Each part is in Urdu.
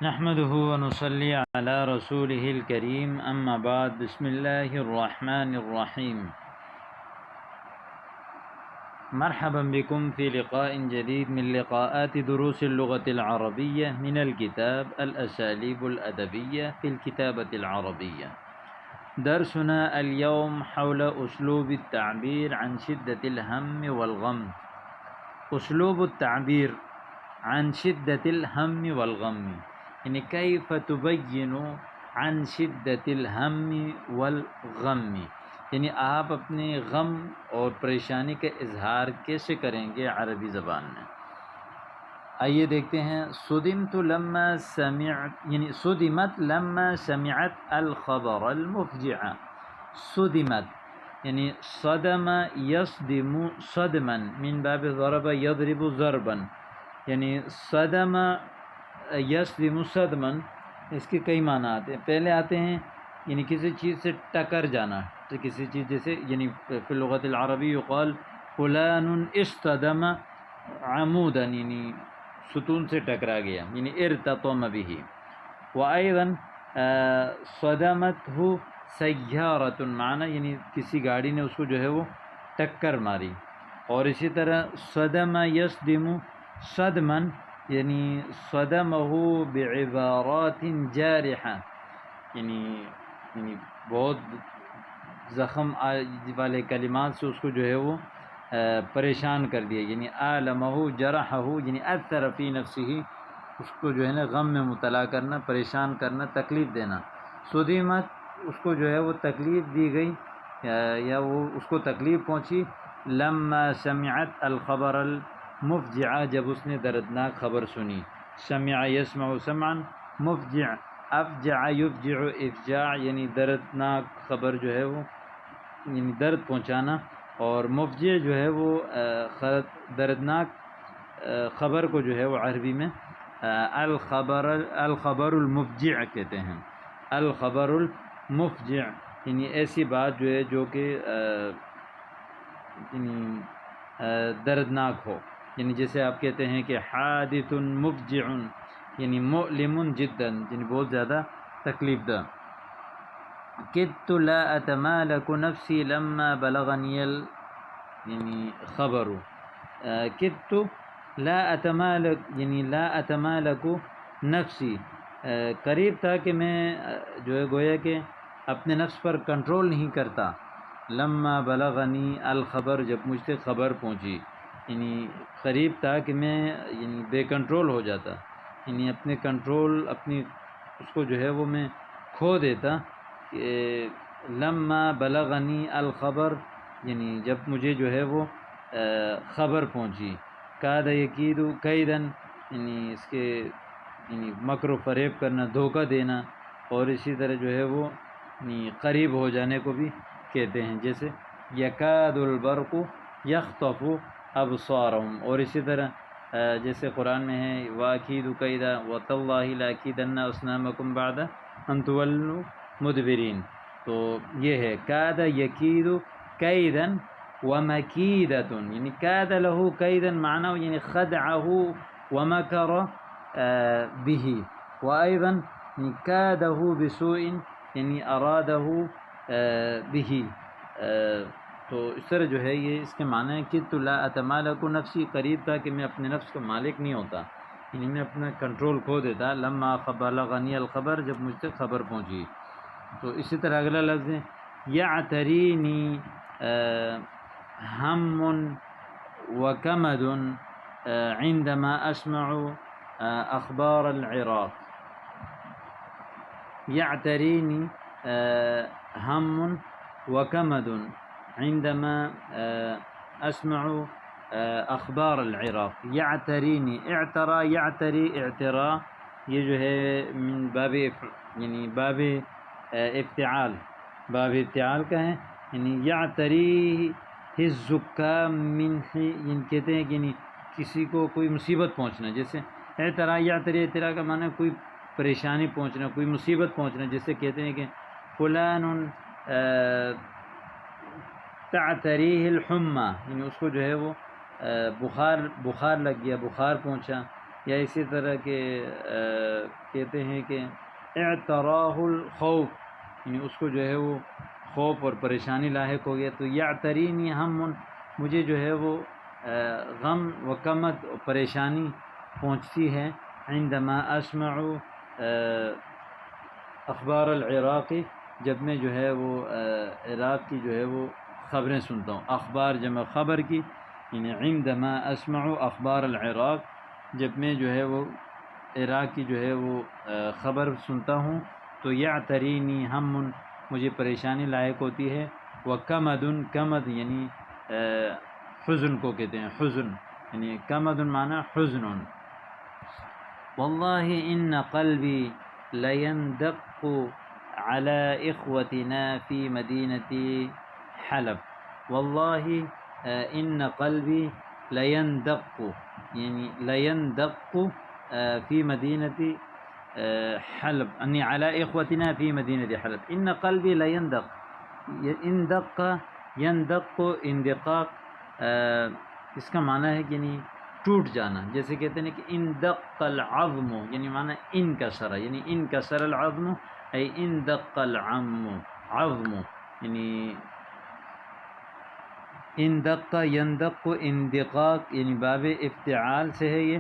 نحمده ونصلي على رسوله الكريم اما بعد بسم الله الرحمن الرحيم مرحبا بكم في لقاء جديد من لقاءات دروس اللغة العربية من الكتاب الأساليب الأدبية في الكتابة العربية. درسنا اليوم حول أسلوب التعبير عن شدة الهم والغم. أسلوب التعبير عن شدة الهم والغم یعنی کیف تبین عن شدت الہم والغم، یعنی آپ اپنے غم اور پریشانی کا اظہار کیسے کریں گے عربی زبان میں۔ آئیے دیکھتے ہیں۔ صدمت لما سمعت یعنی صدمت لما سمعت الخبر المفجع۔ صدمت یعنی صدم یصدم صدما من باب ضرب یضرب ضربا، یعنی صدم یصدم صدما، اس کے کئی معنی آتے ہیں۔ پہلے آتے ہیں یعنی کسی چیز سے ٹکر جانا، تو کسی چیز جیسے یعنی فی اللغۃ العربی یقال فلان اصطدم عمودا، یعنی ستون سے ٹکرا گیا، یعنی ارتطم به۔ وأيضا صدمته سیارۃ، معنی یعنی کسی گاڑی نے اس کو جو ہے وہ ٹکر ماری۔ اور اسی طرح صدم یصدم صدما یعنی صدمه بعبارات جارحہ، یعنی بہت زخم والے کلمات سے اس کو جو ہے وہ پریشان کر دیا، یعنی آلمہ جرحہ یعنی اثر فی نفسہ، اس کو جو ہے نا غم میں مبتلا کرنا، پریشان کرنا، تکلیف دینا۔ صدمت اس کو جو ہے وہ تکلیف دی گئی یا وہ اس کو تکلیف پہنچی۔ لما سمعت الخبر المفجع، جب اس نے دردناک خبر سنی۔ سمع یسمع سمعا، مفجع افجع یفجع افجاع، یعنی دردناک خبر جو ہے وہ یعنی درد پہنچانا، اور مفجع جو ہے وہ دردناک خبر کو جو ہے وہ عربی میں الخبر المفجع کہتے ہیں۔ الخبر المفجع یعنی ایسی بات جو ہے جو کہ یعنی دردناک ہو، یعنی جیسے آپ کہتے ہیں کہ حادث مفجع یعنی مؤلم جدا، یعنی بہت زیادہ تکلیف دہ۔ کدت لا اتمالک نفسی لما بلغنی یعنی خبر، کدت لا اتمالک یعنی لا اتمالک نفسی، قریب تھا کہ میں جو ہے گویا کہ اپنے نفس پر کنٹرول نہیں کرتا۔ لما بلغنی الخبر، جب مجھ سے خبر پہنچی، یعنی قریب تھا کہ میں یعنی بے کنٹرول ہو جاتا، یعنی اپنے کنٹرول اپنی اس کو جو ہے وہ میں کھو دیتا۔ کہ لما بلغنی الخبر یعنی جب مجھے جو ہے وہ خبر پہنچی۔ کاد یکید کیدن یعنی اس کے یعنی مکر و فریب کرنا، دھوکہ دینا، اور اسی طرح جو ہے وہ یعنی قریب ہو جانے کو بھی کہتے ہیں، جیسے یکاد البرق یخطف ابصارهم، اور اسی طرح جیسے قرآن میں ہے واکید کیدا وتاللہ لاکیدن اصنامکم بعد ان تولوا مدبرین، تو یہ ہے کاد یکید کیدا ومکیدۃ، یعنی کاد له کیدا معنی یعنی خدعه ومکر به، وأيضا کاده بسوء یعنی ارادہ به۔ تو اس طرح جو ہے یہ اس کے معنی ہے کہ لا اتمالک نفسی، قریب تھا کہ میں اپنے نفس کا مالک نہیں ہوتا، یعنی میں اپنا کنٹرول کھو دیتا۔ لما بلغنی الخبر، جب مجھ تک خبر پہنچی۔ تو اسی طرح اگلا لفظ ہے یعترینی ہم وکمد عندما اسمع اخبار العراق۔ یعترینی ہم وکمد عندما اسمع اخبار العراق۔ یعترینی، اعترا یعتری اعتراء، یہ جو ہے من باب یعنی باب افتعال، باب افتعال کا ہے، یعنی یعتری الزکام من یعنی کہتے ہیں کہ یعنی کسی کو کوئی مصیبت پہنچنا، جیسے اعتراء یعتری اعتراء کا معنی کوئی پریشانی پہنچنا، کوئی مصیبت پہنچنا، جیسے کہتے ہیں کہ فلان تعتریہ الحمى، یعنی اس کو جو ہے وہ بخار لگ گیا، بخار پہنچا۔ یا اسی طرح کے کہتے ہیں کہ اعتراہ الخوف، یعنی اس کو جو ہے وہ خوف اور پریشانی لاحق ہو گیا، تو یعترینی ہم، مجھے جو ہے وہ غم و کمد و پریشانی پہنچتی ہے، عندما اسمع اخبار العراقی، جب میں جو ہے وہ عراق کی جو ہے وہ خبریں سنتا ہوں، اخبار جمع خبر کی، یعنی عندما اسمع اخبار العراق، جب میں جو ہے وہ عراق کی جو ہے وہ خبر سنتا ہوں، تو یعترینی ہم، مجھے پریشانی لاحق ہوتی ہے، وکمد، کمد یعنی حزن کو کہتے ہیں، حزن یعنی کمد معنی حزن، واللہ ان قلبی لیندق على اخوتنا فی مدینۃ حلب، واللہ ان قلبی لیندق، یعنی لیندق فی مدینۃ حلب، انی علی اخوتنا فی مدینۃ حلب، ان قلبی لیندق، اندق یندق اندقاق، اس کا معنی ہے کہ یعنی ٹوٹ جانا، جیسے کہتے ہیں کہ اندق العظم، یعنی معنی انکسر، یعنی انکسر العظم ای اندق عظم، یعنی اندق یندق اندقاق، یعنی باب افتعال سے ہے، یہ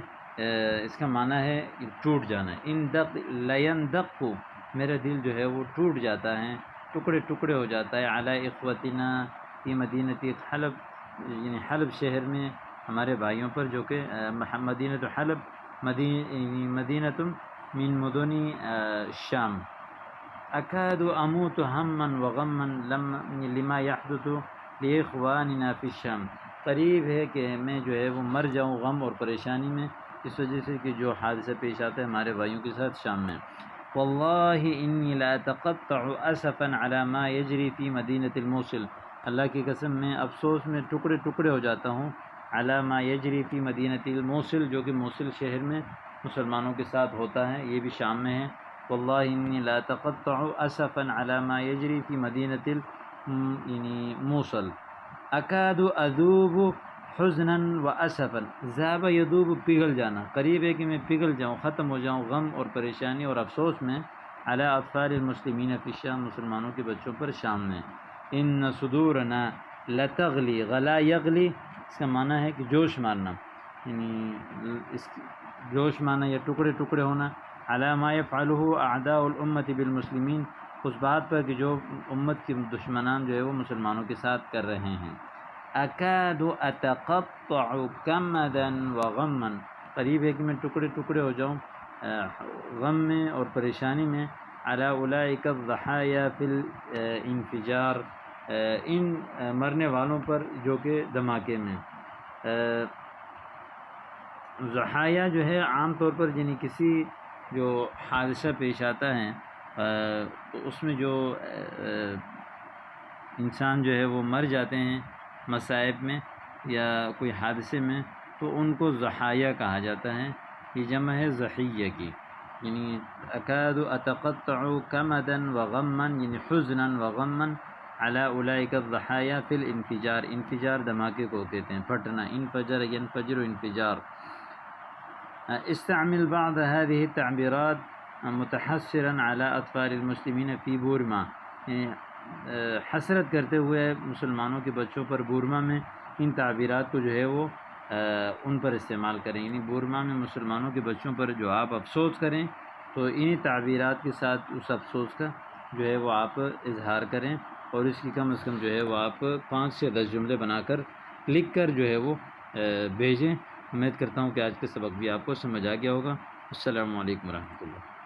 اس کا معنی ہے ٹوٹ جانا، اندق لیندق، میرا دل جو ہے وہ ٹوٹ جاتا ہے، ٹکڑے ٹکڑے ہو جاتا ہے، علی اخوتنا فی مدینۃ حلب، یعنی حلب شہر میں ہمارے بھائیوں پر، جو کہ مدینۃ حلب مدینۃ من مدن شام، اکاد اموت ہما وغما لما یحدث لاخواننا فی الشام، قریب ہے کہ میں جو ہے وہ مر جاؤں غم اور پریشانی میں، اس وجہ سے کہ جو حادثہ پیش آتا ہے ہمارے بھائیوں کے ساتھ شام میں، واللہ انی لاتقطع اسفا علی ما یجری فی مدینۃ الموصل، اللہ کی قسم میں افسوس میں ٹکڑے ٹکڑے ہو جاتا ہوں، علی ما یجری فی مدینۃ الموصل، جو کہ موصل شہر میں مسلمانوں کے ساتھ ہوتا ہے، یہ بھی شام میں ہے، واللہ انی لاتقطع اسفا علی ما یجری فی مدینۃ یعنی موصل، اکاد اذوب حزنا و اسفا، ذاب یذوب پگھل جانا، قریب ہے کہ میں پگھل جاؤں، ختم ہو جاؤں غم اور پریشانی اور افسوس میں، علی اطفال المسلمین فی الشام، مسلمانوں کے بچوں پر شام میں، ان صدورنا لتغلی، غلا یغلی، اس کا معنی ہے کہ جوش مارنا، یعنی اس جوش مارنا یا ٹکڑے ٹکڑے ہونا، علی ما یفعلہ اعداء الامۃ بالمسلمین، اس بات پر کہ جو امت کے دشمنان جو ہے وہ مسلمانوں کے ساتھ کر رہے ہیں، اکاد اتقطع کمدا وغما، قریب ہے کہ میں ٹکڑے ٹکڑے ہو جاؤں غم میں اور پریشانی میں، علی اولئک الضحایا فی الانفجار، ان مرنے والوں پر جو کہ دھماکے میں، ضحایا جو ہے عام طور پر یعنی کسی جو حادثہ پیش آتا ہے تو اس میں جو انسان جو ہے وہ مر جاتے ہیں مصائب میں یا کوئی حادثے میں، تو ان کو ضحایا کہا جاتا ہے، یہ جمع ہے ضحیہ کی، یعنی اکاد اتقطع کمدا وغما، یعنی حزنا وغما، علی اولئک الضحایا فی الانفجار، انفجار دھماکے کو کہتے ہیں، پھٹنا، انفجر ینفجر انفجار، استعمل بعض هذه التعبیرات متحسرا علی اطفال المسلمین فی بورما، حسرت کرتے ہوئے مسلمانوں کے بچوں پر بورما میں، ان تعبیرات کو جو ہے وہ ان پر استعمال کریں، یعنی بورما میں مسلمانوں کے بچوں پر جو آپ افسوس کریں تو انہی تعبیرات کے ساتھ اس افسوس کا جو ہے وہ آپ اظہار کریں، اور اس کی کم از کم جو ہے وہ آپ 5 سے 10 جملے بنا کر لکھ کر جو ہے وہ بھیجیں۔ امید کرتا ہوں کہ آج کا سبق بھی آپ کو سمجھ آ گیا ہوگا۔ السلام علیکم ورحمۃ اللہ۔